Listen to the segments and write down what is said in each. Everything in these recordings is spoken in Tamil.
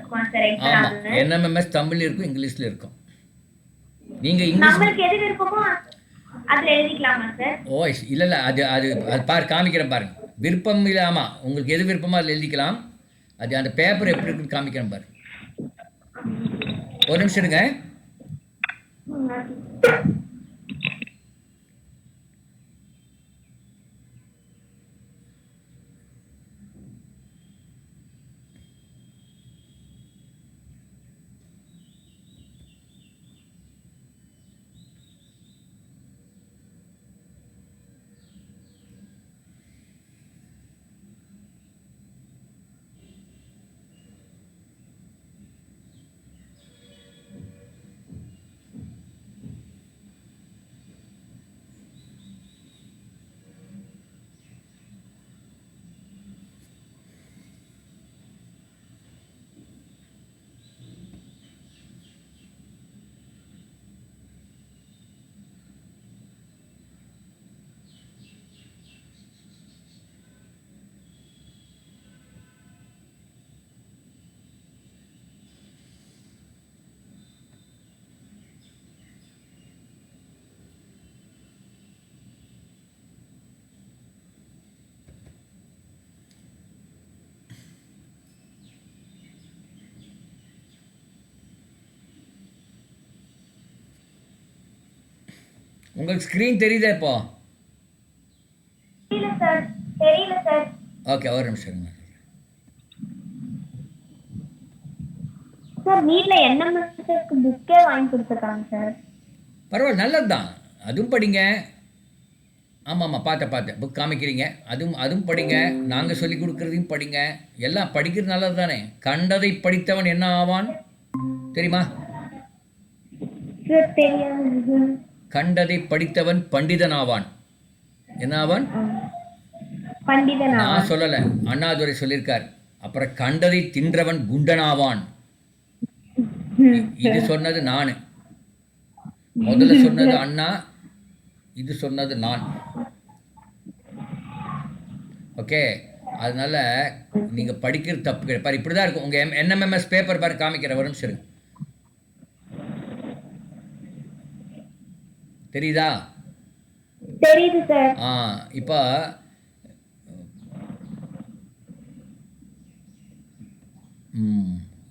இருக்குமா சார் ஆமா. எக்ஸாமு? என்எம்எம்எஸ் தமிழ்ல இருக்கும், இங்கிலீஷ்ல இருக்கும். நீங்க இங்கிலீஷ் நம்மளுக்கு எது விருப்பமோ அதுல எழுதிக்கலாமா சார்? ஓ! இல்ல, இல்ல. அது அது அது காமிக்கிறேன் பாருங்க. விருப்பம் இல்ல ஆமா. உங்களுக்கு எது விருப்பமோ அதில எழுதிக்கலாம். அது அந்த பேப்பர் எப்படி இருக்குன்னு காமிக்கிறேன் பாருங்க. ஒரு நிமிஷம் இருங்க. உங்களுக்கு ஸ்க்ரீன் தெரியுதா இப்போ? தெரியல சார். தெரியல சார். ஓகே. ஒரு நிமிஷம் இருங்க. சார் வீட்ல என்எம்எஸ்க்கு புக்கே வாங்கி கொடுத்துருக்காங்க சார். பரவாயில்ல, நல்லது தான். அதுவும் படிங்க. ஆமாமா. பார்த்தேன். புக் காமிக்கிறீங்க. அதுவும் அதுவும் படிங்க. நாங்க சொல்லிக் குடுக்குறதையும் படிங்க. எல்லாம் படிக்கிறது நல்லது தானே. கண்டதை படித்தவன் என்ன ஆவான்? தெரியுமா? சார் தெரியாது. கண்டதை படித்தவன் பண்டிதன் ஆவான். என்ன ஆவான்? பண்டிதனா? நான் சொல்லல. அண்ணாதுரை சொல்லியிருக்கார். அப்புறம் கண்டதை தின்றவன் குண்டனாவான். இது சொன்னது நானு. முதல்ல சொன்னது அண்ணா, இது சொன்னது நான். ஓகே. அதனால நீங்க படிக்கிறது தப்பு கிடையாது. பாரு இப்படி தான் இருக்கும். உங்க என்எம்எம்எஸ் பேப்பர் பாரு காமிக்கிறேன். ஒரு நிமிஷம் இருங்க. தெரியுதா? தெரியுது சார். இப்போ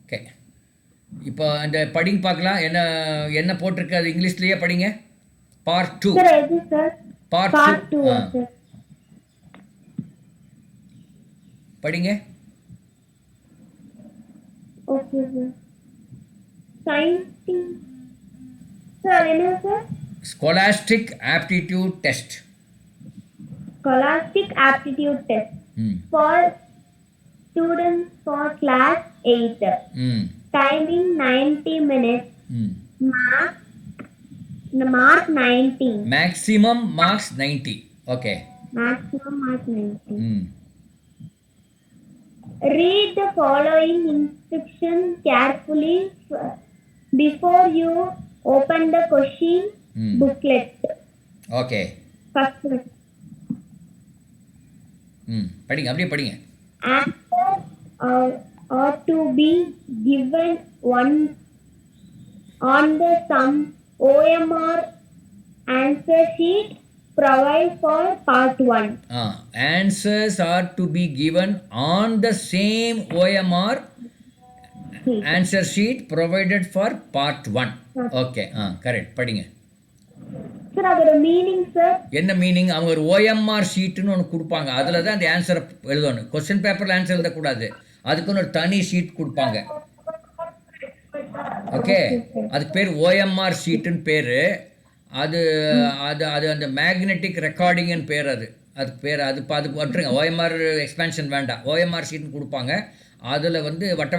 ஓகே. இப்போ அந்த படிங்க பார்க்கலாம். என்ன என்ன போட்டிருக்கு அது இங்கிலீஷ்லயே படிங்க. பார்ட் 2. சார் எது சார்? பார்ட் 2. Part 2 sir. படிங்க. Okay sir. சயின்ஸ் சார் என்ன sir? Scholastic aptitude test. Scholastic Aptitude Test ம் for students for class 8. ம் Timing 90 minutes. ம் Mark 90. Maximum marks 90. Okay. Maximum mark 90. ம் Read the following instructions carefully before you open the question booklet. Okay. First one. படிங்க, அப்படியே படிங்க. Answer are to be given one on the some OMR answer sheet provide for part 1. Answers are to be given on the same OMR answer sheet provided for part 1. Okay. Correct. படிங்க. சார் அதோட மீனிங் சார் என்ன மீனிங்? அவங்க ஒரு ஓஎம்ஆர் ஷீட்டுன்னு ஒன்று கொடுப்பாங்க. அதில் தான் அந்த ஆன்சரை எழுதணும். கொஸ்டின் பேப்பரில் ஆன்சர் எழுதக்கூடாது. அதுக்குன்னு ஒரு தனி ஷீட் கொடுப்பாங்க. ஓகே. அதுக்கு பேர் ஓஎம்ஆர் ஷீட்டுன்னு பேர். அது அது அது அந்த மேக்னெட்டிக் ரெக்கார்டிங்னு பேர். அதுக்கு பேர் அதுக்கு வட்டுருங்க. ஓஎம்ஆர் எக்ஸ்பேன்ஷன் வேண்டாம். ஓஎம்ஆர் ஷீட்னு கொடுப்பாங்க. அதில்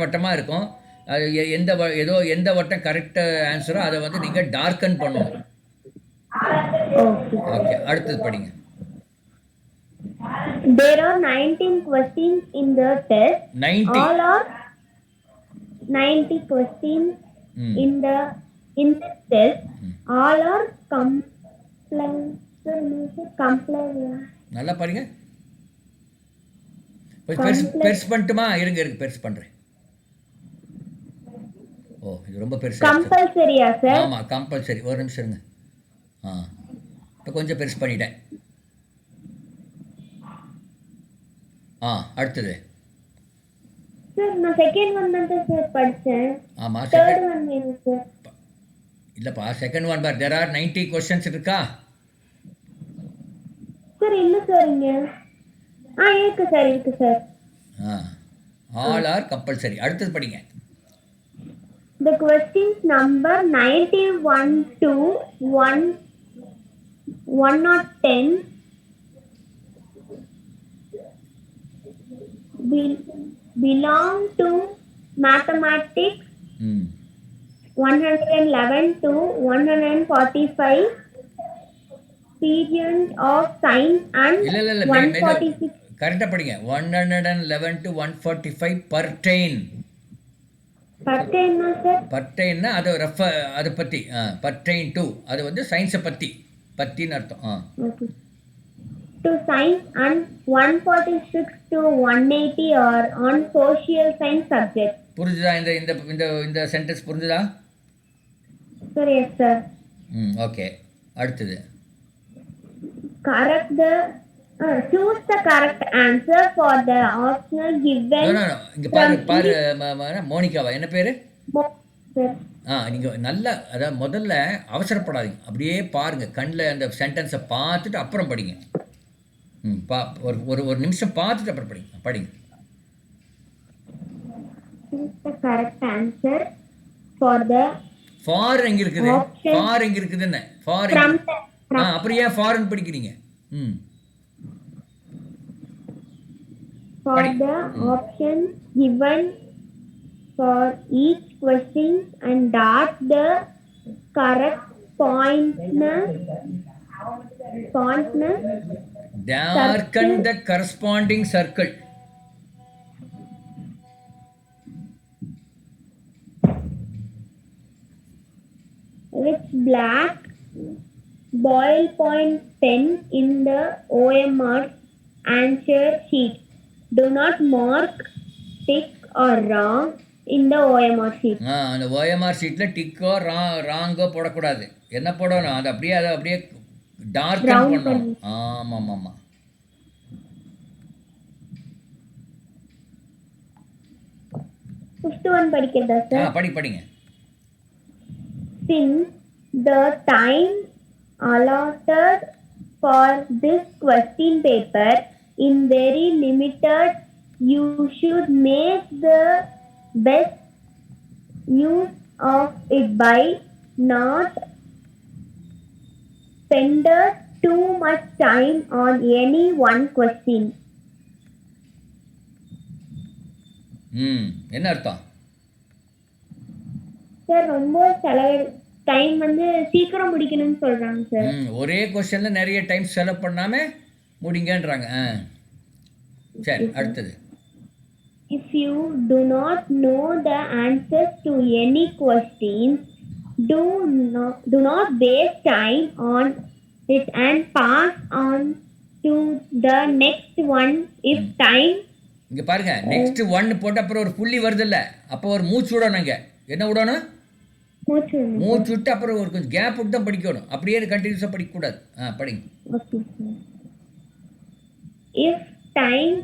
வட்டமாக இருக்கும். அது எந்த வட்டம் கரெக்ட் ஆன்சரோ அதை நீங்கள் டார்க்கன் பண்ணணும். ஓகே. அடுத்தது படிங்க. There are 19 questions in the test. 90. All are 90 questions in the test. All are நல்லா பாருங்க. பெருசு பண்ணட்டுமா? இருங்க பெருசு பண்ணுறேன். ஓ இது ரொம்ப பெருசாக இருக்குது. கம்பல்சரியா சார்? ஆமாம் கம்பல்சரி. ஒரு நிமிஷம் இருங்க. ஆ இப்போ கொஞ்சம் பெருசு பண்ணிட்டேன். ஆ அடுத்தது. சார் நான் செகண்ட் ஒன் தான் சார் படிச்சேன். ஆமாம் தேர்ட் செகண்ட் ஒன் வேணும் சார். இல்லைப்பா second one for there are 90 questions இருக்கா? சார் இல்ல சார் இங்க. இருக்கு சார் இருக்கு சார். All R compulsory. அடுத்தது படிங்க. The questions number 91 to 110 belong to mathematics. ம் 111 to 145 period of science and இல்லை இல்லை இல்லை 146. கரெக்டாக படிங்க. 111 to 145 பர்டெயின். பர்டெயினா சார்? பர்டெயின்னா அது அதை பற்றி பர்டெயின் டூ அது வந்து சயின்ஸை பற்றின்னு அர்த்தம். Okay. To science and 146 to 180 are on social science subject. புரிஞ்சுதா? இந்த இந்த இந்த இந்த சென்டென்ஸ் புரிஞ்சுதா? Sir, yes sir. ஓகே அடுத்தது. Correct the choose the correct answer for the optional given. No, இங்கே பாரு மோனிகாவா என்ன பேர்? Sir. நீங்கள் நல்லா அதாவது முதல்ல அவசரப்படாதீங்க, அப்படியே பாருங்கள் கண்ணில் அந்த சென்டென்ஸை பார்த்துட்டு அப்புறம் படிங்க. ஒரு நிமிஷம் பார்த்துட்டு அப்புறம் படிங்க. Choose the correct answer for the for எங்கே இருக்குது? option. ஃபார் எங்கே இருக்குதுன்னு ஃபார் From அப்புறம் ஏன் ஃபாரின் படிக்கிறீங்க? for the option given for each question and dot the correct pointness darken the corresponding circle. with black boil point pen in the OMR answer sheet. Do not mark tick or wrong in the OMR sheet. அந்த OMR ஷீட்டில் டிக்கோ ராங்கோ போடக்கூடாது. என்ன போடணும்? அதை அப்படியே டார்க்கன் பண்ணணும். ஆமாம். Fifth one படிக்கிறதா சார்? படிங்க. Since the time allotted for this question paper in very limited, you should make the best use of it by not spending too much time on any one question. என்ன அர்த்தம்? சார் ரொம்ப டைம் வந்து சீக்கிரம் முடிக்கணும்னு சொல்றாங்க சார். ஒரே கொஸ்டின்ல நிறைய டைம் செலவு பண்ணாம முடிங்கன்றாங்க. சரி அடுத்தது. If you do not know the answers to any questions, do not waste time on it and pass on to the next one if time. இங்க பாருங்க, நெக்ஸ்ட் ஒன் போட்ட அப்புறம் ஒரு புள்ளி வருது இல்ல, அப்போ ஒரு மூச்சு விடணுங்க. என்ன விடணும்? மூச்சு விட்டு அப்புறம் ஒரு கொஞ்சம் கேப் விட்டு தான் படிக்கணும். அப்படியே கண்டினியூஸாக படிக்கக்கூடாது. படிங்க. If time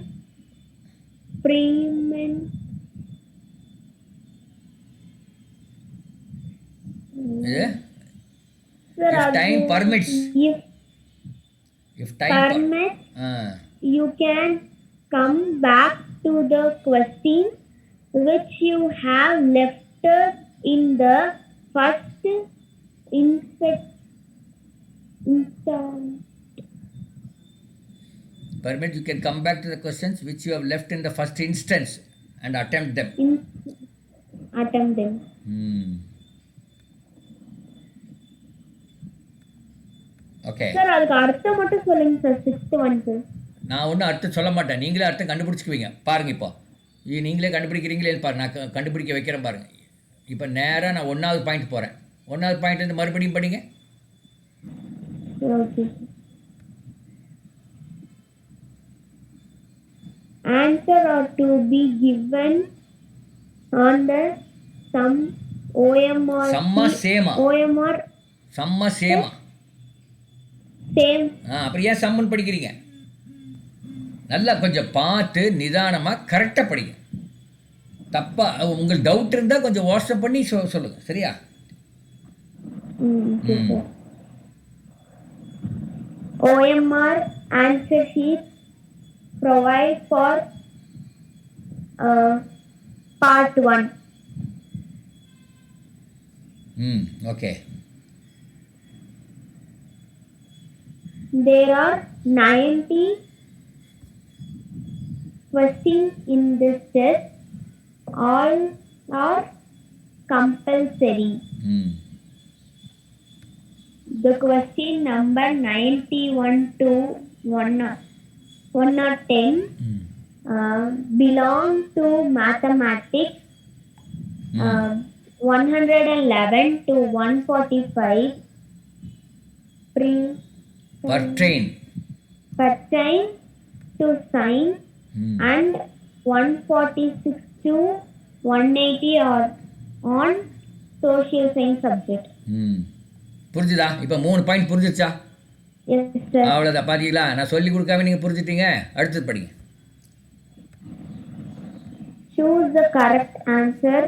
permits, you can come back to the question which you have left in the first instant. Permit, you can come back to the questions which you have left in the first instance and attempt them. Okay. Sir, அதுக்கு அர்த்தம் மட்டும் சொல்லுங்க சார். 6th one sir. நான் ஒன்றும் அர்த்தம் சொல்ல மாட்டேன், நீங்களே அர்த்தம் கண்டுபிடிச்சிக்குவீங்க. பாருங்க, இப்போ நீங்களே கண்டுபிடிக்கிறீங்களே பாரு, நான் கண்டுபிடிக்க வைக்கிறேன் பாருங்க. இப்போ நேராக நான் 1வது பாயிண்ட் போகிறேன். 1வது பாயிண்ட் வந்து மறுபடியும் படிங்க. Okay. Answer are to be given on the OMR. சம்மா சேமா OMR. சம்மா சேமா Same. அப்புறம் ஏன் சம்மன் படிக்கிறீங்க? நல்லா கொஞ்சம் பார்த்து நிதானமாக கரெக்டாக படிங்க. தப்பாக உங்களுக்கு டவுட் இருந்தால் கொஞ்சம் வாட்ஸ்அப் பண்ணி சொல்லுங்கள், சரியா? Okay, sir. OMR answer sheet provide for part 1. Okay. There are 90 questions in this test. All are compulsory. The question number 91 to 110 belong to mathematics. 111 to 145 pertain to science, and 146 to 180 are on social science subject. புரிஞ்சுதா? இப்போ 3 பாயிண்ட் புரிஞ்சிச்சா? Yes, sir. அவ்வளோதான், பார்த்தீங்களா? நான் சொல்லி கொடுக்காம நீங்கள் புரிஞ்சுட்டீங்க. அடுத்தது படிங்க. Choose the correct answer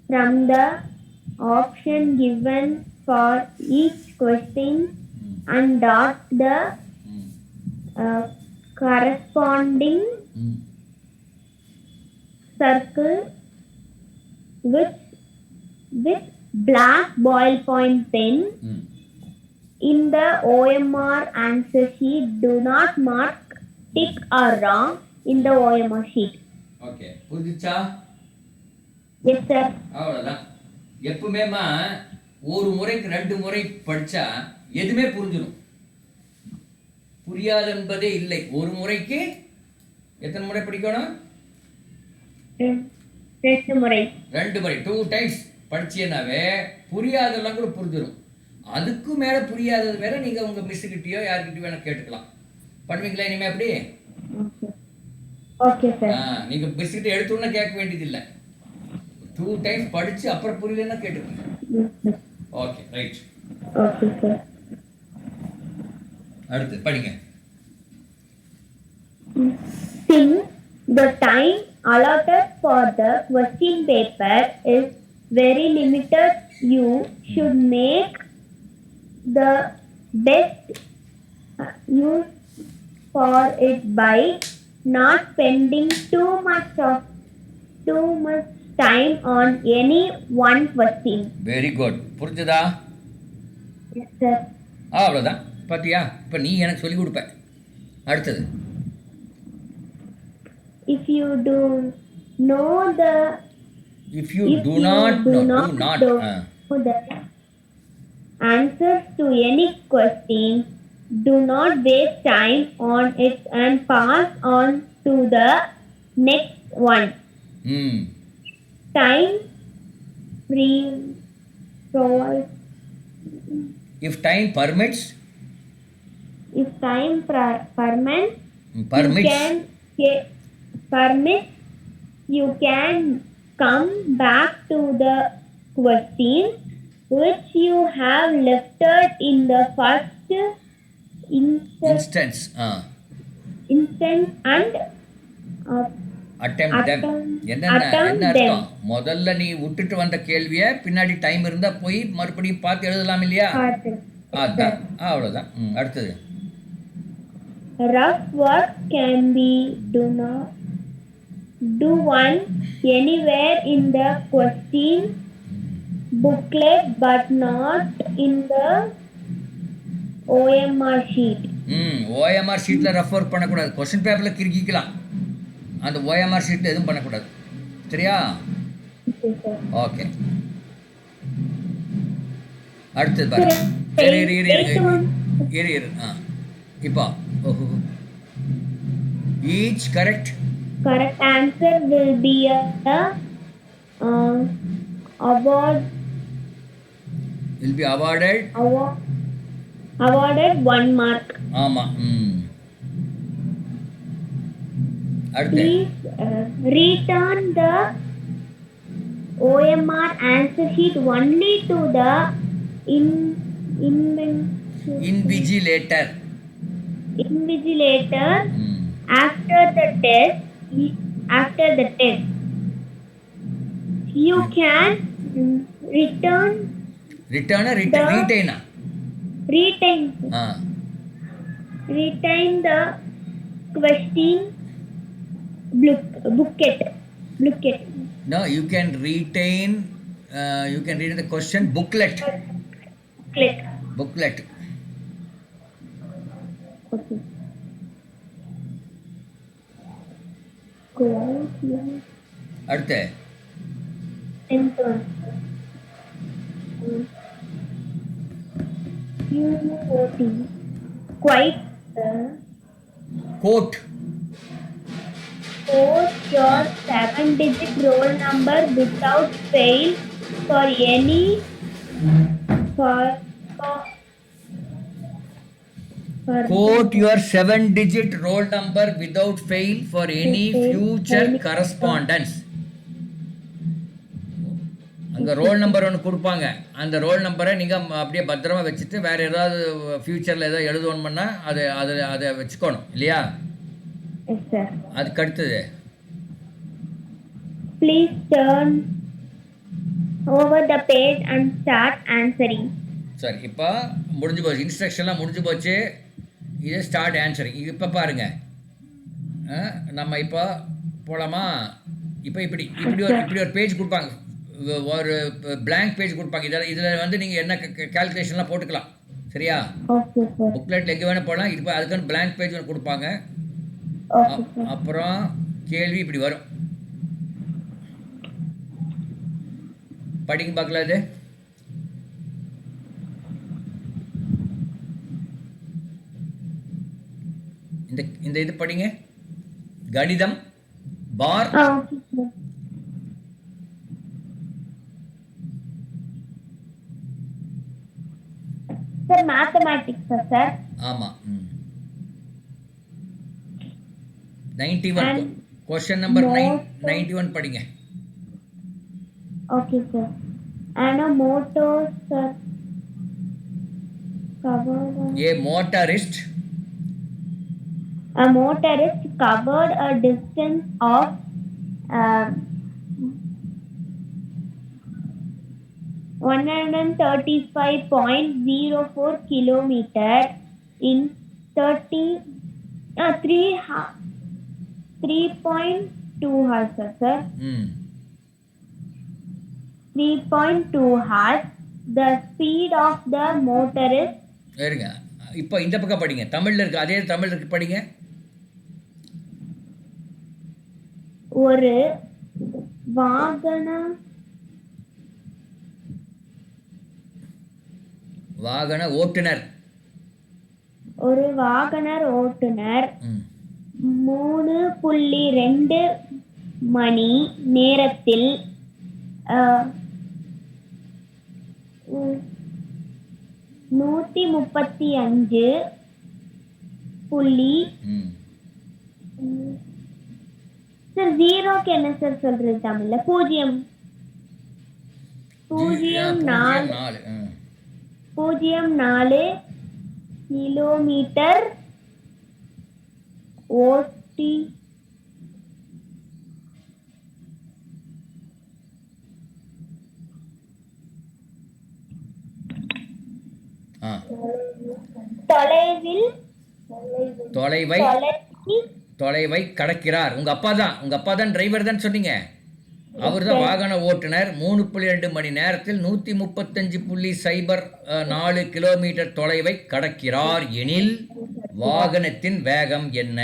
from the option given for each question and dot the corresponding circle with black ballpoint pen. In the OMR answer sheet, do not mark tick or wrong in the OMR sheet. Okay, புரிஞ்சிச்சா? Yes, sir. அவ்வளோதான். எப்பவுமேமா ஒரு முறைக்கு 2 முறை படித்தா எதுவுமே புரிஞ்சிடும். புரியாது என்பதே இல்லை. ஒரு முறைக்கு எத்தனை முறை படிக்கணும்? 2 முறை. 2 முறை, 2 டைம்ஸ் படிச்சேனாவே புரியாதெல்லாம் கூட புரிஞ்சிடும். அதுக்கும் மேலே புரியாதது வேற நீங்கள் உங்கள் மிஸ்ஸுக்கிட்டேயோ யார்கிட்டயோ வேணால் கேட்டுக்கலாம். பண்ணுவீங்களா இனிமேல் அப்படி? Okay sir. நீங்கள் மிஸ்ஸுக்கிட்ட எடுத்தோன்னா கேட்க வேண்டியதில்லை. 2 டைம்ஸ் படித்து அப்புறம் புரியலன்னா கேட்டுக்கோங்க. Okay, right. Okay sir. அடுத்து படிங்க. Since the time allotted for the question paper is very limited, you should make the best use for it by not spending too much time on any one question. Very good. புரிஞ்சுதா? Yes, sir. அவ்வளோதான். பார்த்தியா? இப்போ நீ எனக்கு சொல்லி கொடுப்ப. அடுத்தது. If you do know the the answers to any question, do not waste time on it and pass on to the next one. Time provide. If time permits. If time permits. You can come back to the question which you have left in the first instance and attempt them. என்ன அர்த்தம்? முதல்ல நீ விட்டுட்டு வந்த கேள்வியை பின்னாடி டைம் இருந்தா போய் மறுபடியும் பார்த்து எழுதலாம் இல்லையா? அதான், அவ்வளோதான். அடுத்தது. Rough work can be do one anywhere in the question booklet but not in the OMR sheet. OMR ஷீட்ல ரஃப் ஒர்க் பண்ணக்கூடாது. கொஸ்டின் பேப்பரில் கிறுக்கிக்கலாம். அந்த OMR ஷீட்டில் எதுவும் பண்ணக்கூடாது. சரியா? ஓகே. அடுத்தது பாருங்க. இரு. இப்போ each correct answer will be a awarded 1 mark. ஆமா. அடுத்து. Please return the OMR answer sheet only to the in, Invigilator. invigilator Hmm. after the test. After the test, you can return Return or the retain? retain Ah. retain the question booklet. No, you can retain. You can read the question booklet. Click. Booklet. Okay. Go out here. அடுத்து Tenth one. QOT. Quite quote. quote your 7-digit roll number without fail for any for for, Quote your 7-digit roll number without fail for any future correspondence. அங்கே ரோல் நம்பர் ஒன்று கொடுப்பாங்க. அந்த ரோல் நம்பரை நீங்கள் அப்படியே பத்திரமா வச்சுட்டு வேறு ஏதாவது ஃப்யூச்சரில் ஏதாவது எழுதணும்னா அதை வச்சுக்கணும் இல்லையா? Yes, sir. அதுக்கு அடுத்தது Please turn over the page and start answering. சரி, இப்போ முடிஞ்சு போச்சு. இன்ஸ்ட்ரக்ஷன்லாம் முடிஞ்சு போச்சு. இது ஸ்டார்ட் ஆன்சரிங். இப்போ பாருங்கள், நம்ம இப்போ போகலாமா? இப்போ இப்படி ஒரு பேஜ் கொடுப்பாங்க, ஒரு பிளாங்க் பேஜ் கொடுப்பாங்க. இதில் வந்து நீங்கள் என்ன கேல்குலேஷன்லாம் போட்டுக்கலாம். சரியா? Okay, sir. புக்லெட்டில் எங்கே வேணால் போகலாம். இப்போ அதுக்கான பிளாங்க் பேஜ் ஒன்று கொடுப்பாங்க. Okay, sir. அப்புறம் கேள்வி இப்படி வரும். படிங்க பார்க்கலாம். இது இந்த இது படிங்க. கணிதம் பார் Okay, sir. Sir, mathematics, sir. ஆமாம். 91 And கொஸ்டின் நம்பர் more 91 படிங்க. Okay, sir. And a motor, sir. Covered. A motorist A motorist covered a distance of 135.04 kilometer in 3.2 hours, sir. ம் 3.2 hours. The speed of the motorist. இருங்க. இப்போ இந்த பக்கம் படிங்க. தமிழில் இருக்கு, அதே தமிழ் இருக்கு, படிங்க. ஒரு வாகன ஓட்டுநர். ஒரு வாகனர் ஓட்டுநர் ம் 3.2 மணி நேரத்தில் 135 புள்ளி ம் சார் ஜீரோக்கு என்ன சார் சொல்றது தமிழ்ல? 0.04 கிலோமீட்டர் ஓட்டி ஆ தொலைவில் தொலைவை கடக்கிறார். உங்கள் அப்பா தான் டிரைவர் தான் சொன்னீங்க. அவர் தான் வாகன ஓட்டுநர். 3.2 மணி நேரத்தில் 135.04 கிலோமீட்டர் தொலைவை கடக்கிறார் எனில் வாகனத்தின் வேகம் என்ன?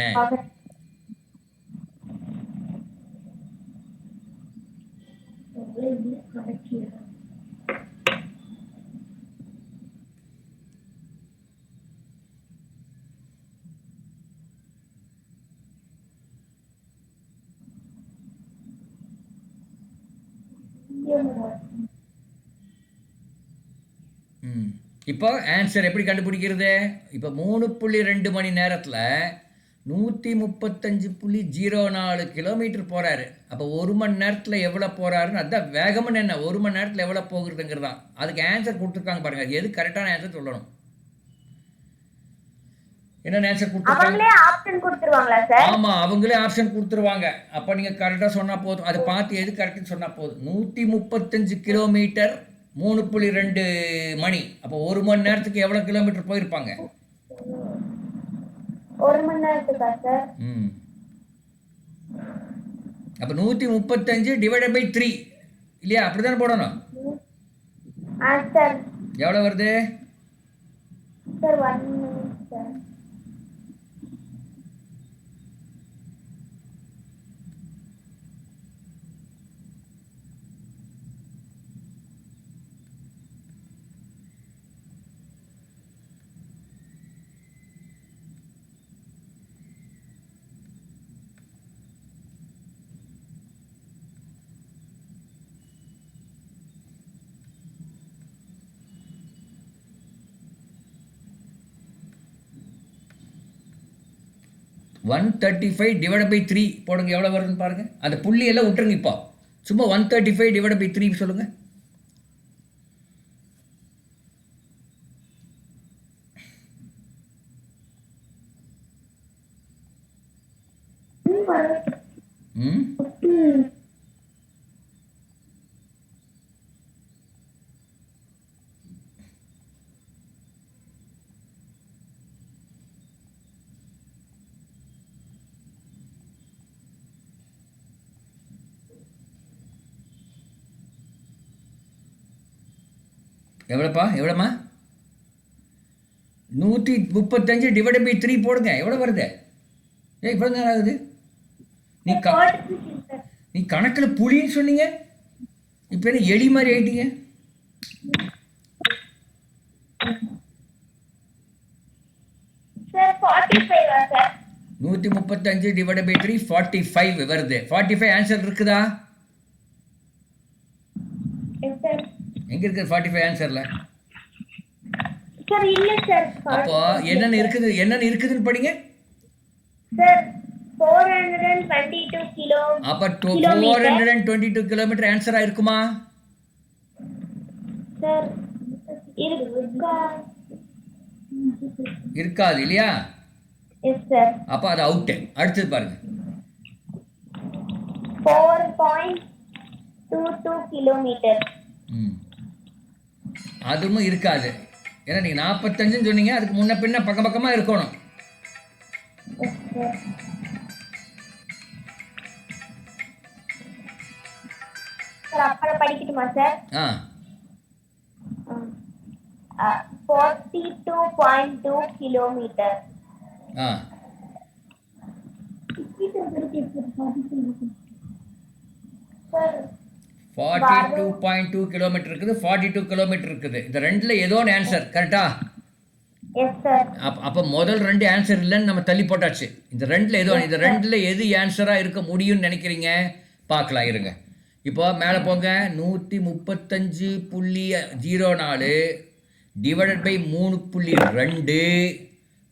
இப்போ ஆன்சர் எப்படி கண்டுபிடிக்கிறது? இப்போ 3.2 மணி நேரத்தில் 135.04 கிலோமீட்டர் போகிறாரு. அப்போ 1 மணி நேரத்தில் எவ்வளோ போகிறாருன்னு அதுதான் வேகம்னு என்ன 1 மணி நேரத்தில் எவ்வளோ போகுறதுங்கிறதான். அதுக்கு ஆன்சர் கொடுத்துருக்காங்க பாருங்கள். எது கரெக்டான ஆன்சர் சொல்லணும். என்ன ஆன்சர் கொடுத்துருக்காங்க? அவங்களே ஆப்ஷன் கொடுத்துருவாங்களா சார்? ஆமாம், அவங்களே ஆப்ஷன் கொடுத்துருவாங்க. அப்போ நீங்கள் கரெக்டாக சொன்னால் போதும். அதை பார்த்து எது கரெக்டுன்னு சொன்னால் போதும். 135 கிலோமீட்டர் 3.2 மணி. அப்போ 1 மணி நேரத்துக்கு எவ்வளோ கிலோமீட்டர் போயிருப்பாங்க? 1 மணி நேரத்துக்கா சார்? ம். அப்போ 135 டிவைடட் பை 3 இல்லையா? அப்படி தானே போடணும். சார் எவ்வளோ வருது sir? 1 minute sir. One 135 divide by 3 போடுங்க. எவ்வளோ வருதுன்னு பாருங்கள். அந்த புள்ளி எல்லாம் விட்டுருங்க. இப்போ சும்மா 135 டிவைட் பை 3 சொல்லுங்கள். ம். எவ்வளோப்பா? எவ்வளோம்மா? 135 டிவைட் பை 3 போடுங்க. எவ்வளோ வருது? இவ்வளோ நேரம் ஆகுது. நீ நீ கணக்கில் புளின்னு சொன்னீங்க. இப்போ என்ன எலி மாதிரி ஆயிட்டீங்க? Sir 45 sir? 135 டிவைட் பை 3 45 வருது. 45 ஆன்சர் இருக்குதா? Yes sir. எங்க இருக்குது 45 ஆன்சர்ல? சார் இல்ல சார். அப்போ என்னென்ன இருக்குதுன்னு படிங்க சார். 422 கிலோ. அப்போ 422 கிலோமீட்டர் ஆன்சரா இருக்குமா? சார் இருக்காது இல்லையா? Yes sir. அப்போ அது அவுட். அடுத்தது பாருங்க. 4.22 கிலோமீட்டர். அதுவும் இருக்காது. ஏன்னா நீங்கள் 45 சொன்னீங்க. அதுக்கு முன்ன பின்ன பக்கம் பக்கமாக இருக்கணும். சார் அப்புறம் படிக்கட்டுமா சார்? 42.2 கிலோமீட்டர். 42.2 கிலோமீட்டர் இருக்குது. 42 கிலோமீட்டர் இருக்குது. இந்த ரெண்டுல ஏதோ ஒன்று ஆன்சர் கரெக்டா? Yes sir. அப்போ முதல் 2 ஆன்சர் இல்லைன்னு நம்ம தள்ளி போட்டாச்சு. இந்த ரெண்டில் எது ஆன்சராக இருக்க முடியும்னு நினைக்கிறீங்க? பார்க்கலாம் இருங்க. இப்போ மேலே போங்க. 135.04 டிவைடட் பை 3.2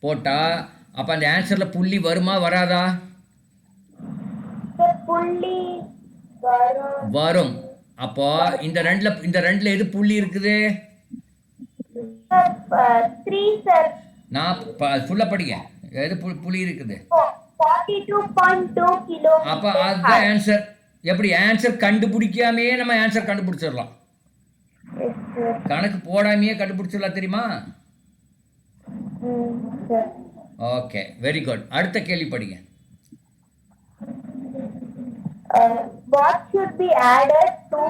போட்டால் அப்போ அந்த ஆன்சரில் புள்ளி வருமா வராதா? புள்ளி வரும். அப்போ இந்த ரெண்டில் எது புள்ளி இருக்குது? 3 சார். நான் ஃபுல்லாக படிங்க. எது புள்ளி இருக்குது? 42.2 கிலோமீட்டர். அப்போ அதுதான் ஆன்சர். எப்படி ஆன்சர் கண்டுபிடிக்காமையே நம்ம ஆன்சர் கண்டுபிடிச்சிடலாம். கணக்கு போடாமையே கண்டுபிடிச்சிடலாம் தெரியுமா? Okay, very good. அடுத்த கேள்வி படிங்க. What should be added to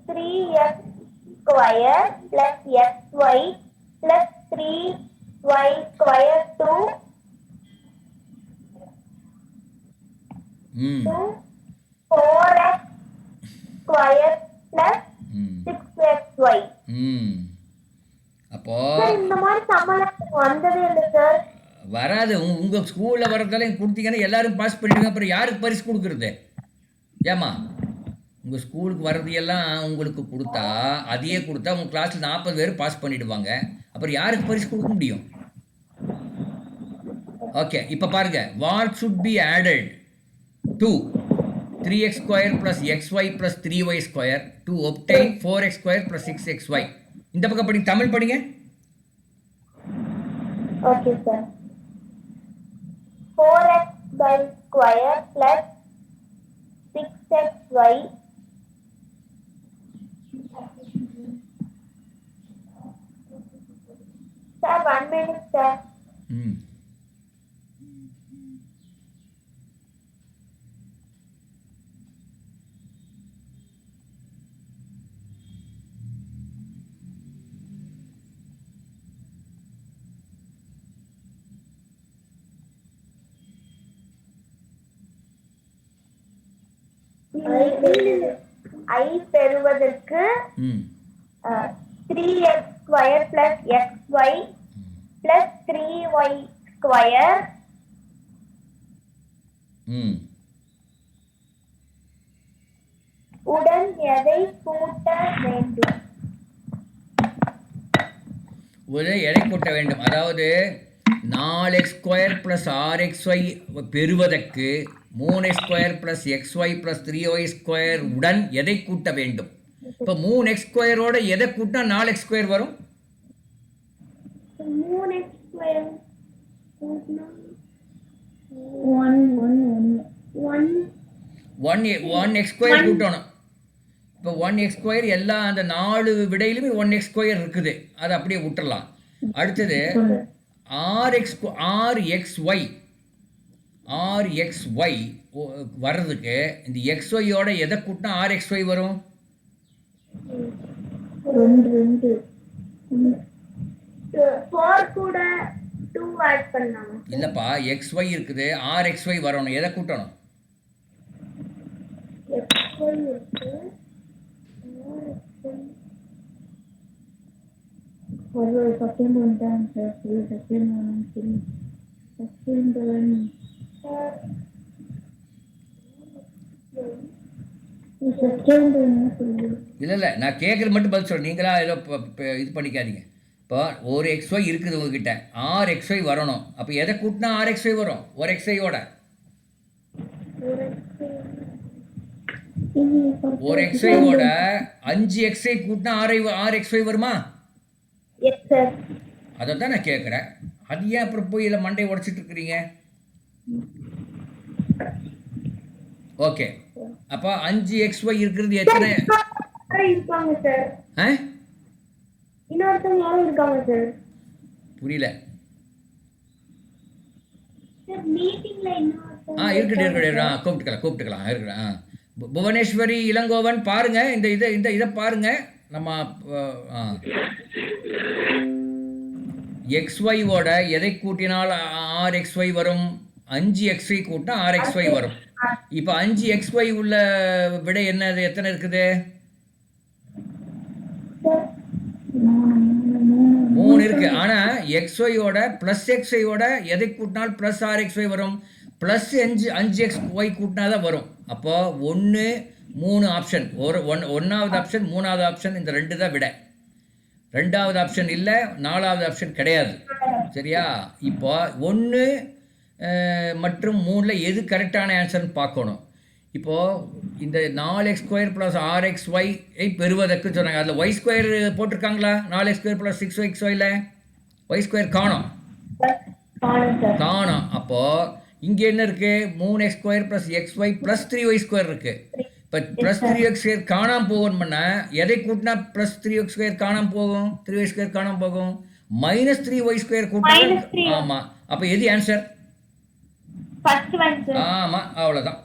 3x square plus xy plus 3y square to 4x square plus 6xy? அப்போ இந்த மாதிரி சமாளிக்க வந்ததே இல்லை சார். வராது. உங்கள் ஸ்கூலில் வரதெல்லாம் கொடுத்தீங்கன்னா எல்லாரும் பாஸ் பண்ணிடுங்க. அப்புறம் யாருக்கு பரிசு கொடுக்குறது? ஏம்மா, உங்கள் ஸ்கூலுக்கு வர்றதையெல்லாம் உங்களுக்கு கொடுத்தா அதையே கொடுத்தா உங்கள் கிளாஸில் 40 பேர் பாஸ் பண்ணிவிடுவாங்க. அப்புறம் யாருக்கு பரிசு கொடுக்க முடியும்? ஓகே இப்போ பாருங்க what should be added to 3x square plus xy plus 3y square to obtain 4x square plus 6xy. இந்த பக்கம் படிங்க, தமிழ் படிங்க. Okay, sir. 4x by square plus 6xy sir, 1 minute, sir. ம் I பெறுவதற்கு ம் 3x square plus xy plus 3y square ம் உடன் எதை கூட்ட வேண்டும்? ஒரு எடை கூட்ட வேண்டும். அதாவது 4x ஸ்கொயர் ப்ளஸ் 6xy பெறுவதற்கு 3x square plus xy plus 3y square உடன் எதை கூட்ட வேண்டும்? இப்போ 3x ஸ்கொயரோட எதை கூட்டினா 4x ஸ்கொயர் வரும்? 3x square 1x ஸ்கொயர் கூட்டணும். இப்போ 1x ஸ்கொயர் எல்லா அந்த 4 விடையிலுமே 1x ஸ்கொயர் இருக்குது, அதை அப்படியே விட்டுறலாம். அடுத்தது rxy வர்றதுக்கு இந்த xyயோட எதை கூட்டினா rxy வரும்? 4 கூட 2 ஆட் பண்ணாங்க. இல்லைப்பா, xy இருக்குது, rxy வரணும், எதை கூட்டணும்? xy இருக்கு ஒரு செகண்ட் வந்துட்டாங்க சார். ஒரு செகண்ட் இல்லை இல்லை, நான் கேட்குறது மட்டும் பதில் சொல்கிறேன், நீங்களா ஏதோ இது பண்ணிக்காதீங்க. இப்போ ஒரு xy இருக்குது உங்ககிட்ட, rxy வரணும். அப்போ எதை கூட்டினா rxy வரும்? ஒரு xyயோட ஒரு xyயோட 5xy கூட்டினா 6xy வருமா? Yes sir. அதை தான் நான் கேட்குறேன். அது ஏன் அப்புறம் போய் இதில் மண்டையை உடச்சிட்டு இருக்கிறீங்க? ஓகே, அப்போ 5xy இருக்கிறது எத்தனை? இருக்காங்க சார். ஆ, இன்னொருத்தவங்க யாரும் இருக்காங்க சார். புரியல. சார் மீட்டிங்ல இன்னொருத்தவங்க இருக்கட்டும், கூப்பிட்டுக்கலாம் இருக்கிறேன். புவனேஸ்வரி இளங்கோவன் பாருங்க, இதை பாருங்க. நம்ம xyவோட எதை கூட்டினால் 6xy வரும்? 5xy கூட்டினா 6xy வரும். இப்போ 5xy உள்ள விடை என்னது? எத்தனை இருக்குது? 3 இருக்கு. ஆனால் xyயோட ப்ளஸ் xyயோட எதை கூட்டினால் ப்ளஸ் 6xy வரும்? ப்ளஸ் 5xy கூட்டினா தான் வரும். அப்போ 1 3 ஆப்ஷன், ஒன்றாவது ஆப்ஷன், 3வது ஆப்ஷன், இந்த 2 தான் விடை. 2வது ஆப்ஷன் இல்லை, 4வது ஆப்ஷன் கிடையாது. சரியா? இப்போ 1 மற்றும் 3ல் எது கரெக்டான ஆன்சர்னு பார்க்கணும். இப்போது இந்த 4x ஸ்கொயர் ப்ளஸ் 6xy பெறுவதற்கு சொன்னாங்க. அதில் ஒய் ஸ்கொயர் போட்டிருக்காங்களா? 4x ஸ்கொயர் ப்ளஸ் 6xyல ஒய் ஸ்கொயர் காணோம். அப்போது இங்கே என்ன இருக்குது? 3x square plus xy plus 3y square இருக்குது. இப்போ ப்ளஸ் 3x ஸ்கொயர் காணாமல் போகணும் பண்ணால் எதை கூட்டினா ப்ளஸ் 3x ஸ்கொயர் காணாமல் போகும்? 3y ஸ்கொயர் காணாமல் போகும். மைனஸ் 3y ஸ்கொயர் கூட்டினா. ஆமாம். அப்போ எது ஆன்சர்? ஆமாம், அவ்வளோதான்.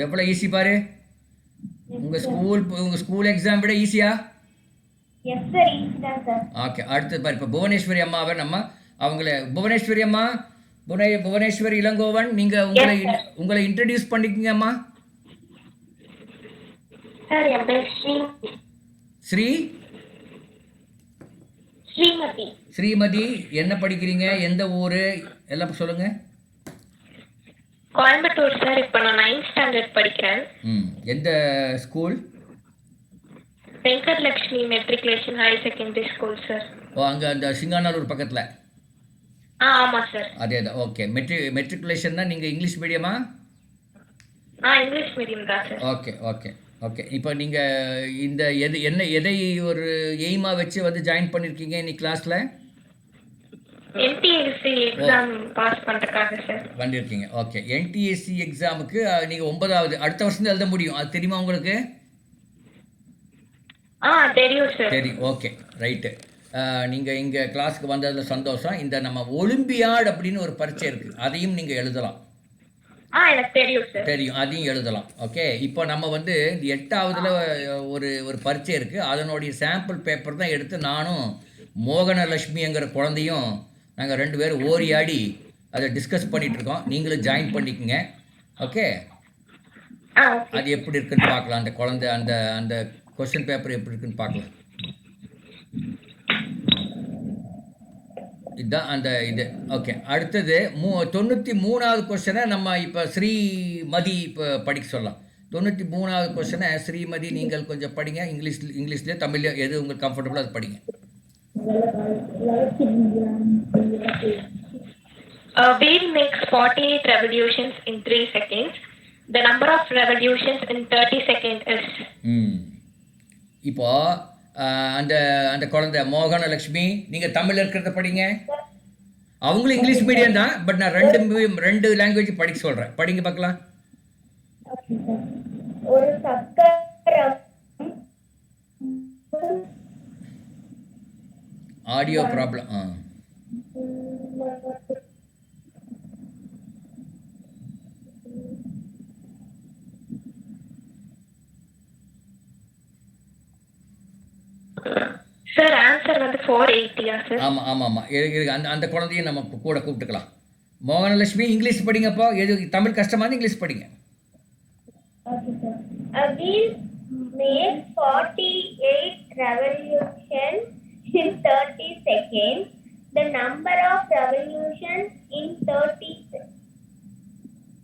எவ்வளோ ஈஸி பாரு. உங்கள் ஸ்கூல் எக்ஸாம் விட ஈஸியா? ஓகே, அடுத்து பாரு. இப்போ புவனேஸ்வரி அம்மாவை அவங்கள புவனேஸ்வரி அம்மா, புவனேஸ்வரி இளங்கோவன், நீங்கள் உங்களை இன்ட்ரடியூஸ் பண்ணிக்கங்க அம்மா. ஸ்ரீமதி, என்ன படிக்கிறீங்க? எந்த ஊர்? எல்லாம் சொல்லுங்க. கோயம்புத்தூர் சார். இப்போ நான் 9th ஸ்டாண்டர்ட் படிக்கிறேன். எந்த school? Venkatalakshmi matriculation higher secondary school sir. அங்கே அந்த சிங்கானூர் பக்கத்தில். ஆமாம் சார். அதே தான். ஓகே. மெட்ரிகுலேஷன்னா நீங்கள் இங்கிலீஷ் மீடியமா? இங்கிலீஷ் மீடியம் தான் சார். Okay okay okay. இப்போ நீங்கள் இந்த எதை ஒரு எய்மாக வச்சு வந்து ஜாயின் பண்ணியிருக்கீங்க இன்னைக்கு கிளாஸில்? என்டிஎஸ்சி எக்ஸாம் பாஸ் பண்ணுறதுக்காக சார். பண்ணியிருக்கீங்க. ஓகே. என்டிஎஸ்சி எக்ஸாமுக்கு நீங்கள் 9வது அடுத்த வருஷம் தான் எழுத முடியும். அது தெரியுமா உங்களுக்கு? தெரியும் சார். தெரியும். Okay right. நீங்கள் இங்கே கிளாஸுக்கு வந்ததில் சந்தோஷம். இந்த நம்ம ஒலிம்பியாட் அப்படின்னு ஒரு பரீட்சை இருக்குது, அதையும் நீங்கள் எழுதலாம். எனக்கு தெரியும் சார். தெரியும், அதையும் எழுதலாம். ஓகே. இப்போ நம்ம வந்து இந்த 8வதுல ஒரு பரீட்சை இருக்குது, அதனுடைய சாம்பிள் பேப்பர் தான் எடுத்து நானும் மோகனலட்சுமிங்கிற குழந்தையும் நாங்கள் 2 பேரும் ஓரியாடி அதை டிஸ்கஸ் பண்ணிகிட்ருக்கோம். நீங்களும் ஜாயின் பண்ணிக்கோங்க. ஓகே. அது எப்படி இருக்குன்னு பார்க்கலாம். அந்த குழந்தை அந்த அந்த கொஸ்டின் பேப்பர் எப்படி இருக்குன்னு பார்க்கலாம். இதுதான் அந்த இது. ஓகே. அடுத்தது 93வது கொஸ்டினை நம்ம இப்போ ஸ்ரீமதி இப்போ படிக்க சொல்லலாம். 93வது கொஸ்டினை ஸ்ரீமதி நீங்கள் கொஞ்சம் படிங்க. இங்கிலீஷ்லேயே தமிழ்லையோ எது உங்களுக்கு கம்ஃபர்டபுளோ அது படிங்க. A wheel makes 48 revolutions in 3 seconds. The number of revolutions in 30 seconds is. இப்போ அந்த அந்த குழந்தை மோகனலட்சுமி நீங்கள் தமிழில் இருக்கிறத படிங்க. அவங்களும் இங்கிலீஷ் மீடியம் தான், பட் நான் ரெண்டு லாங்குவேஜ் படிக்க சொல்கிறேன். படிங்க பார்க்கலாம். ஒரு சக்கரம் ஆடியோ ப்ராப்ளம். சார் ஆன்சர் வந்து 480 சார். ஆமாம். அந்த குழந்தையும் நம்ம கூட கூப்பிட்டுக்கலாம். மோகனலட்சுமி இங்கிலீஷ் படிங்கப்போ. எது தமிழ் கஷ்டமாக இங்கிலீஷ் படிங்க. A wheel makes 48 revolutions in 30 seconds. The number of revolutions in 30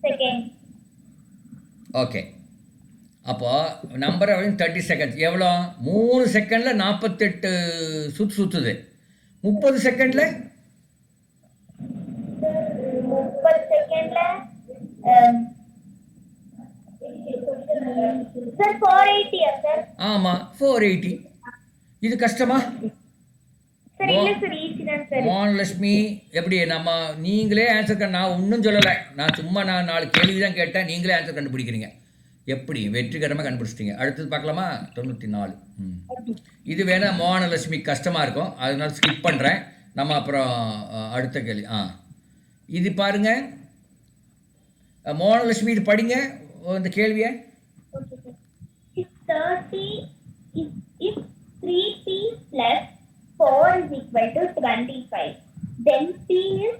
seconds. Okay. அப்போ நம்பர் 30 செகண்ட்ஸ் எவ்வளோ? 3 செகண்டில் 48 சுற்றுது. 30 செகண்டில் 30 செகண்ட்ல சார் 480 சார். ஆமாம் 480. இது கஷ்டமா? சார் இல்ல சார் ஈஸி தான் சார். மோகனலட்சுமி எப்படி நீங்களே ஆன்சர் நான் ஒன்றும் சொல்லலை. நான் சும்மா 4 கேள்வி தான் கேட்டேன், நீங்களே ஆன்சர் கண்டுபிடிக்கிறீங்க. எப்படி வெற்றிகரமாக கண்டுபிடிச்சிட்டீங்க. அடுத்தது பார்க்கலாமா? 94. இது வேணால் மோகனலட்சுமி கஷ்டமாக இருக்கும், அதனால ஸ்கிப் பண்ணுறேன். நம்ம அப்புறம் அடுத்த கேள்வி. இது பாருங்க மோகனலட்சுமி, இது படிங்க இந்த கேள்வியை. 30 if 3p plus 4 is equal to 25, then p is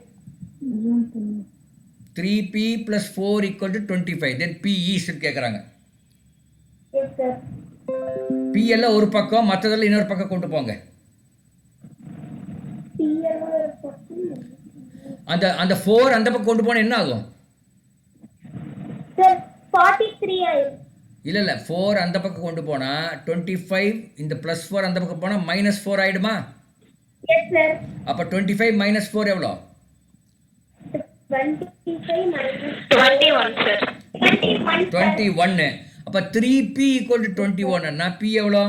3p plus 4 equal to 25, then p is கேட்குறாங்க. yes sir. p எல்லாம் ஒரு பக்கம், மற்றதெல்லாம் இன்னொரு பக்கம் கொண்டு போங்க. p எல்லாம் ஒரு பக்கம். அந்த 4 அந்த பக்கம் கொண்டு போனால் என்ன ஆகும்? sir 43 ஆயிடும். இல்லை 4 அந்த பக்கம் கொண்டு போனால் 25, இந்த +4 அந்த பக்கம் போனால் -4 ஆகிடுமா? yes sir. அப்போ 25 - 4 எவ்வளோ? 25 minus 21 சார். 21. அப்போ 3p = 21. p எவ்வளோ?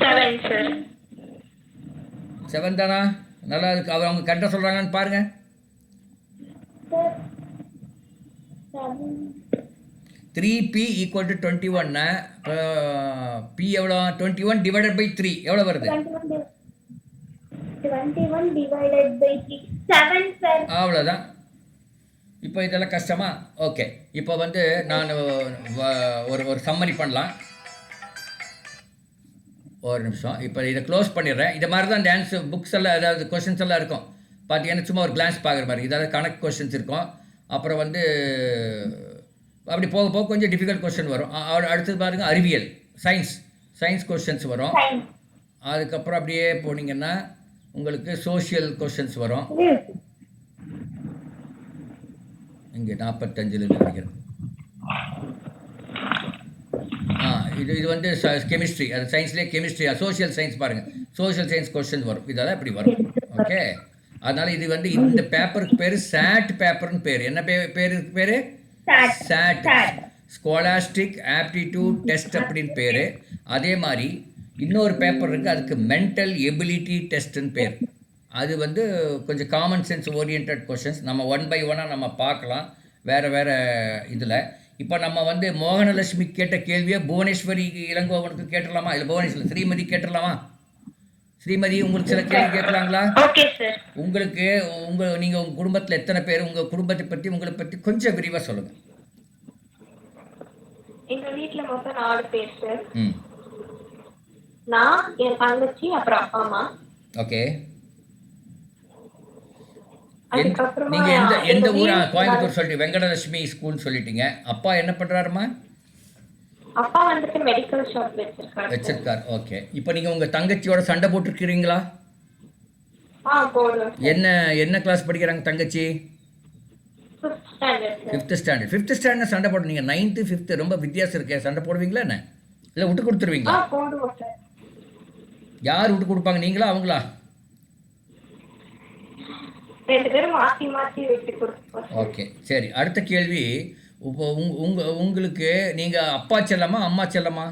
7 சார். 7 தானா? நல்லா இருக்கு. அவங்க கரெக்டாக சொல்கிறாங்கன்னு பாருங்க. sir 7 3p = 21. p எவ்வளோ? 21 / 3 எவ்வளோ வருது? 21 divided by 3 7 sir. அவ்வளோதான். இப்போ இதெல்லாம் கஷ்டமா? ஓகே. இப்போ வந்து நான் ஒரு சம்மரி பண்ணலாம். ஒரு நிமிஷம். இப்போ இதை க்ளோஸ் பண்ணிடுறேன். இதை மாதிரி தான் இந்த ஆன்சர் புக்ஸ் எல்லாம், அதாவது கொஷின்ஸ் எல்லாம் இருக்கும். பார்த்தீங்கன்னா சும்மா ஒரு கிளான்ஸ் பார்க்குற மாதிரி. இதாவது கணக்கு கொஷின்ஸ் இருக்கும். அப்புறம் வந்து அப்படி போக போக கொஞ்சம் டிஃபிகல்ட் கொஸ்டின் வரும். அடுத்தது பாருங்கள் அறிவியல், சயின்ஸ் கொஸ்டின்ஸ் வரும். அதுக்கப்புறம் அப்படியே போனீங்கன்னா உங்களுக்கு சோஷியல் கொஸ்டின்ஸ் வரும். இங்கே 45 நினைக்கிறேன். இது வந்து கெமிஸ்ட்ரி, அது சயின்ஸ்லேயே கெமிஸ்ட்ரி, சோஷியல் சயின்ஸ் பாருங்கள். சோஷியல் சயின்ஸ் கொஸ்டின் வரும். இதெல்லாம் இப்படி வரும். ஓகே. அதனால் இது வந்து இந்த பேப்பருக்கு பேர் சாட் பேப்பர்னு பேர். என்ன பேருக்கு பேர்? சாட், ஸ்காலாஸ்டிக் ஆப்டிடியூட் டெஸ்ட் அப்படின்னு பேர். அதே மாதிரி இன்னொரு பேப்பர் இருக்குது, அதுக்கு மென்டல் எபிலிட்டி டெஸ்ட்டுன்னு பேர். அது வந்து கொஞ்சம் காமன் சென்ஸ் ஓரியன்ட் கொஷின்ஸ். நம்ம ஒன் பை ஒன்னாக நம்ம பார்க்கலாம் வேறு வேறு இதில். இப்போ நம்ம வந்து மோகனலட்சுமி கேட்ட கேள்வியை புவனேஸ்வரி இளங்கோவனுக்கு கேட்டுடலாமா? இல்லை புவனேஸ்வரி ஸ்ரீமதி கேட்டுடலாமா? ஸ்ரீமதி, உங்களுக்கு சில கேள்வி கேட்கலாங்களா? Okay sir. உங்களுக்கு நீங்கள் உங்கள் குடும்பத்தில் எத்தனை பேர், உங்கள் குடும்பத்தை பற்றி உங்களை பற்றி கொஞ்சம் விரிவாக சொல்லுங்கள். எங்க வீட்ல மொத்தம் 4 பேர் சார். ம், நான், என் தங்கச்சி, அப்புறம் அப்பா அம்மா. ஓகே. அதுக்கப்புறமா நீங்கள் எந்த ஊரா? வீட்ல கோயம்புத்தூர் சொல்லிட்டு வெங்கடலட்சுமி ஸ்கூல்னு சொல்லிட்டீங்க. அப்பா என்ன பண்ணுறாருமா? அப்பா வந்துட்டு மெடிக்கல் ஷாப் வச்சிருக்காரு. வச்சிருக்கார். ஓகே. இப்போ நீங்கள் உங்கள் தங்கச்சியோட சண்டை போட்டிருக்கிறீங்களா? போடுவோம். என்ன கிளாஸ் படிக்கிறாங்க தங்கச்சி? 5th standard sir. 5th standard. 5th standard சண்டை போட நீங்கள் 9th 5th ரொம்ப வித்தியாசம் இருக்கே. சண்டை போடுவீங்களா என்ன? இல்லை விட்டு கொடுத்துருவீங்களா? போடுவோம் சார். யார் விட்டு கொடுப்பாங்க, நீங்களா அவங்களா? 2 பேரும் மாத்தி மாத்தி விட்டு கொடுப்போம். ஓகே, சரி. அடுத்த கேள்வி. இப்போ உங்களுக்கு நீங்கள் அப்பா செல்லமா அம்மா செல்லமா?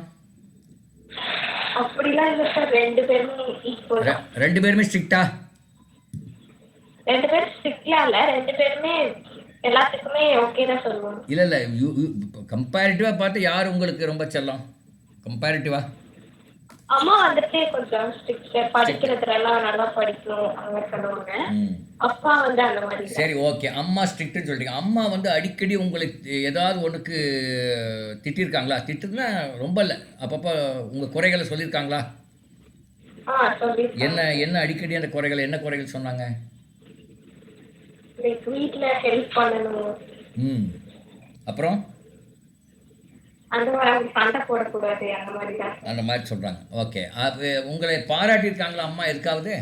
அப்படிலாம் இல்லை சார், 2 பேருமே ஈக்குவல். 2 பேருமே ஸ்ட்ரிக்டா? 2 பேரும் ஸ்ட்ரிக்ட்லாம் இல்லை, 2 பேருமே எல்லாத்துக்குமே ஓகே தான் சொல்லுவோம். இல்லை கம்பேரிட்டிவாக பார்த்து யார் உங்களுக்கு ரொம்ப செல்லம் கம்பேரிட்டிவாக? அம்மா வந்துட்டு கொஞ்சம் ஸ்ட்ரிக்ட், படிக்கிறதுலாம் நல்லா படிக்கணும் அவங்க சொல்லுவாங்க. அப்பா வந்து அந்த மாதிரி. சரி, ஓகே. அம்மா ஸ்ட்ரிக்ட்னு சொல்லிட்டீங்க. அம்மா வந்து அடிக்கடி உங்களுக்கு ஏதாவது ஒன்றுக்கு திட்டிருக்காங்களா? திட்டுனா ரொம்ப இல்லை, அப்பப்போ உங்கள் குறைகளை சொல்லியிருக்காங்களா? என்ன அடிக்கடி அந்த குறைகள், என்ன குறைகள் சொன்னாங்க? வீட்ல ஹெல்ப் பண்ணணும். அப்புறம் அந்த மாதிரி சண்டை போடக்கூடாது, அந்த மாதிரி சொல்கிறாங்க. ஓகே. அது உங்களை பாராட்டியிருக்காங்களா அம்மா எதுக்காவது?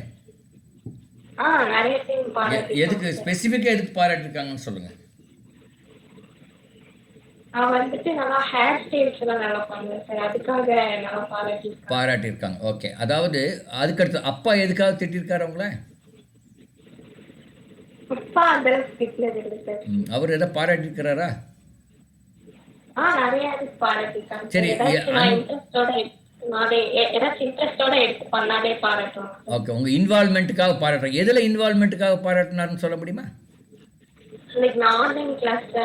நிறைய டைம் பாராட்டி. எதுக்கு ஸ்பெசிஃபிக்காக எதுக்கு பாராட்டியிருக்காங்கன்னு சொல்லுங்கள். வந்துட்டு நல்லா ஹேர் ஸ்டைல்ஸ் எல்லாம் நல்லா பண்ணுவேன் சார், அதுக்காக நல்லா பாராட்டியிருக்காங்க. ஓகே. அதாவது அதுக்கடுத்து அப்பா எதுக்காக திட்டிருக்காரு உங்களை? அப்பா அந்த திட்டினது இல்லை சார். அவர் எதை பாராட்டியிருக்கிறாரா? நிறைய பாராட்டிருக்காங்க. சரி, இன்ட்ரெஸ்டோட எடுத்து பண்ணாலே பாராட்டுவோம். ஓகே. உங்க இன்வால்வ்மெண்ட்டுக்காக பாராட்டுறாங்க. எதுல இன்வால்வ்மெண்ட்டுக்காக பாராட்டினாருன்னு சொல்ல முடியுமா? ஆன்லைன் கிளாஸ்ல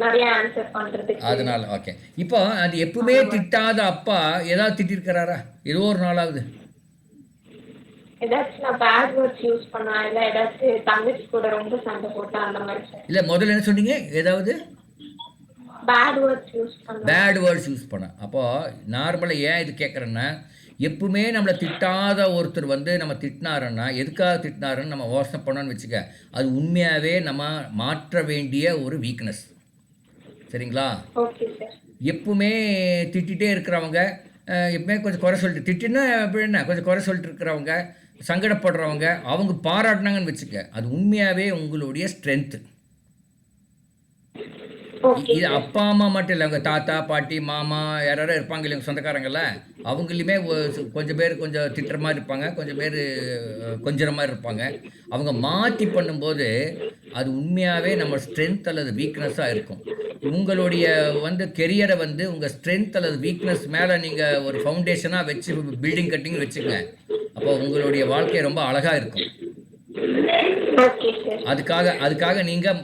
நிறைய ஆன்சர் பண்றதுக்கு. அதனால ஓகே. இப்போ அது எப்பவுமே திட்டாத அப்பா ஏதாவது திட்டிருக்கிறாரா ஏதோ ஒரு நாளாவது? ஏதாச்சும் நான் பேட் வேர்ட்ஸ் யூஸ் பண்ணா, இல்ல ஏதாச்சும் தங்கச்சி கூட ரொம்ப சண்டை போட்டா அந்த மாதிரி. இல்ல முதல்ல என்ன சொன்னீங்க? ஏதாவது பேட் வேர்ட்ஸ் யூஸ் பண்ண. அப்போ நார்மலாக ஏன் இது கேட்குறேன்னா, எப்பவுமே நம்மளை திட்டாத ஒருத்தர் வந்து நம்ம திட்டினாருன்னா எதுக்காக திட்டினாருன்னு நம்ம யோசனை பண்ணோன்னு வச்சுக்க, அது உண்மையாகவே நம்ம மாற்ற வேண்டிய ஒரு வீக்னஸ். சரிங்களா? எப்பவுமே திட்டிகிட்டே இருக்கிறவங்க, எப்பவுமே கொஞ்சம் குறை சொல்லிட்டு திட்டினா எப்படின்னா கொஞ்சம் குறை சொல்லிட்டு இருக்கிறவங்க, சங்கடப்படுறவங்க, அவங்க பாராட்டினாங்கன்னு வச்சுக்க, அது உண்மையாகவே உங்களுடைய ஸ்ட்ரென்த்து. இது அப்பா அம்மா மட்டும் இல்லை, அவங்க தாத்தா பாட்டி மாமா யாராரும் இருப்பாங்க இல்லைங்க சொந்தக்காரங்கள, அவங்களையுமே கொஞ்சம் பேர் கொஞ்சம் திட்டுற மாதிரி இருப்பாங்க, கொஞ்சம் பேர் கொஞ்சிற மாதிரி இருப்பாங்க. அவங்க மாற்றி பண்ணும்போது அது உண்மையாகவே நம்ம ஸ்ட்ரென்த் அல்லது வீக்னஸாக இருக்கும். உங்களுடைய வந்து கெரியரை வந்து உங்கள் ஸ்ட்ரென்த் அல்லது வீக்னஸ் மேலே நீங்கள் ஒரு ஃபவுண்டேஷனாக வச்சு பில்டிங் கட்டிங் வச்சுக்கங்க. அப்போ உங்களுடைய வாழ்க்கை ரொம்ப அழகாக இருக்கும். அதுக்காக நீங்கள்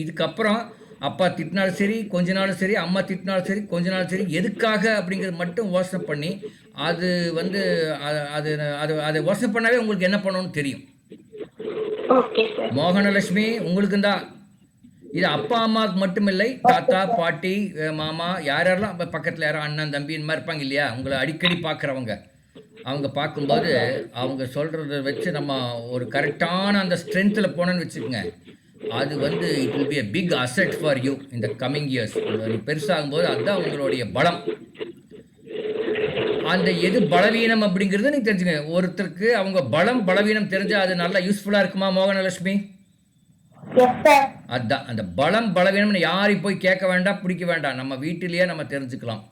இதுக்கப்புறம் அப்பா திட்டினாலும் சரி, கொஞ்ச நாளும் சரி, அம்மா திட்டினாலும் சரி, கொஞ்ச நாளும் சரி, எதுக்காக அப்படிங்கிறது மட்டும் யோசனை பண்ணி அது வந்து அதை யோசனை பண்ணாவே உங்களுக்கு என்ன பண்ணணும்னு தெரியும். மோகனலட்சுமி, உங்களுக்கு தான் இது அப்பா அம்மாவுக்கு மட்டும் இல்லை, தாத்தா பாட்டி மாமா யாரெல்லாம் பக்கத்தில் யாரும் அண்ணன் தம்பி இந்த மாதிரி இருப்பாங்க இல்லையா, உங்களை அடிக்கடி பார்க்குறவங்க, அவங்க பார்க்கும்போது அவங்க சொல்கிறத வச்சு நம்ம ஒரு கரெக்டான அந்த ஸ்ட்ரென்த்தில் போனோன்னு வச்சுக்கோங்க, அது வந்து it will be a big asset for you in the coming years. பெருசாகும்போது அதுதான் உங்களுடைய பலம். அந்த எது பலவீனம் அப்படிங்கிறத நீங்கள் தெரிஞ்சுங்க. ஒருத்தருக்கு அவங்க பலவீனம் தெரிஞ்சால் அது நல்லா யூஸ்ஃபுல்லாக இருக்குமா மோகனலட்சுமி? அதுதான் அந்த பலவீனம்னு யாரையும் போய் கேட்க வேண்டாம், பிடிக்க வேண்டாம், நம்ம வீட்டிலேயே நம்ம தெரிஞ்சுக்கலாம்.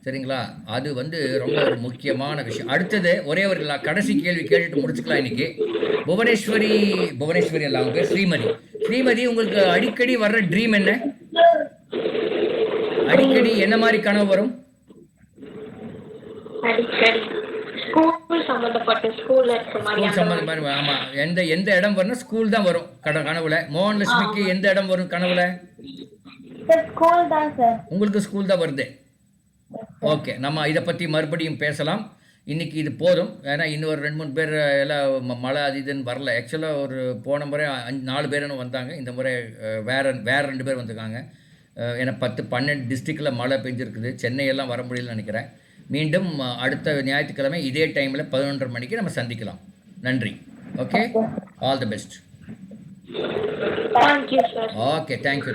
சரிங்களா? அது வந்து ரொம்ப ஒரு முக்கியமான விஷயம். அடுத்தது ஒரே ஒரு கடைசி கேள்வி கேட்டுட்டு முடிச்சுக்கலாம் இன்னைக்கு. புவனேஸ்வரி புவனேஸ்வரி அல்ல, அவங்க பேர் ஸ்ரீமதி. ஸ்ரீமதி, உங்களுக்கு அடிக்கடி வர்ற ட்ரீம் என்ன? அடிக்கடி என்ன மாதிரி கனவு வரும்? அடிக்கடி ஸ்கூல் சம்பந்தப்பட்ட ஸ்கூல்ல இருக்க மாதிரி ஸ்கூல் அந்த மாதிரி. சம்பந்தமாக, ஆமாம். எந்த எந்த இடம் வரணும்? ஸ்கூல் தான் வரும் கனவுல. மோகன் லட்சுமிக்கு எந்த இடம் வரும் கனவுல? சார் ஸ்கூல் தான் சார். உங்களுக்கு ஸ்கூல் தான் வருது. ஓகே, நம்ம இதை பற்றி மறுபடியும் பேசலாம். இன்றைக்கி இது போதும். ஏன்னா இன்னும் ஒரு 2-3 பேர் எல்லாம் மழை அது இதுன்னு வரல. ஆக்சுவலாக ஒரு போன முறை 4 பேருன்னு வந்தாங்க. இந்த முறை வேறு 2 பேர் வந்திருக்காங்க. ஏன்னா 10-12 டிஸ்ட்ரிக்டில் மழை பெஞ்சிருக்குது. சென்னையெல்லாம் வர முடியலன்னு நினைக்கிறேன். மீண்டும் அடுத்த ஞாயிற்றுக்கிழமை இதே டைமில் 11:30 மணிக்கு நம்ம சந்திக்கலாம். நன்றி. Okay, all the best. Thank you, sir. Okay, thank you.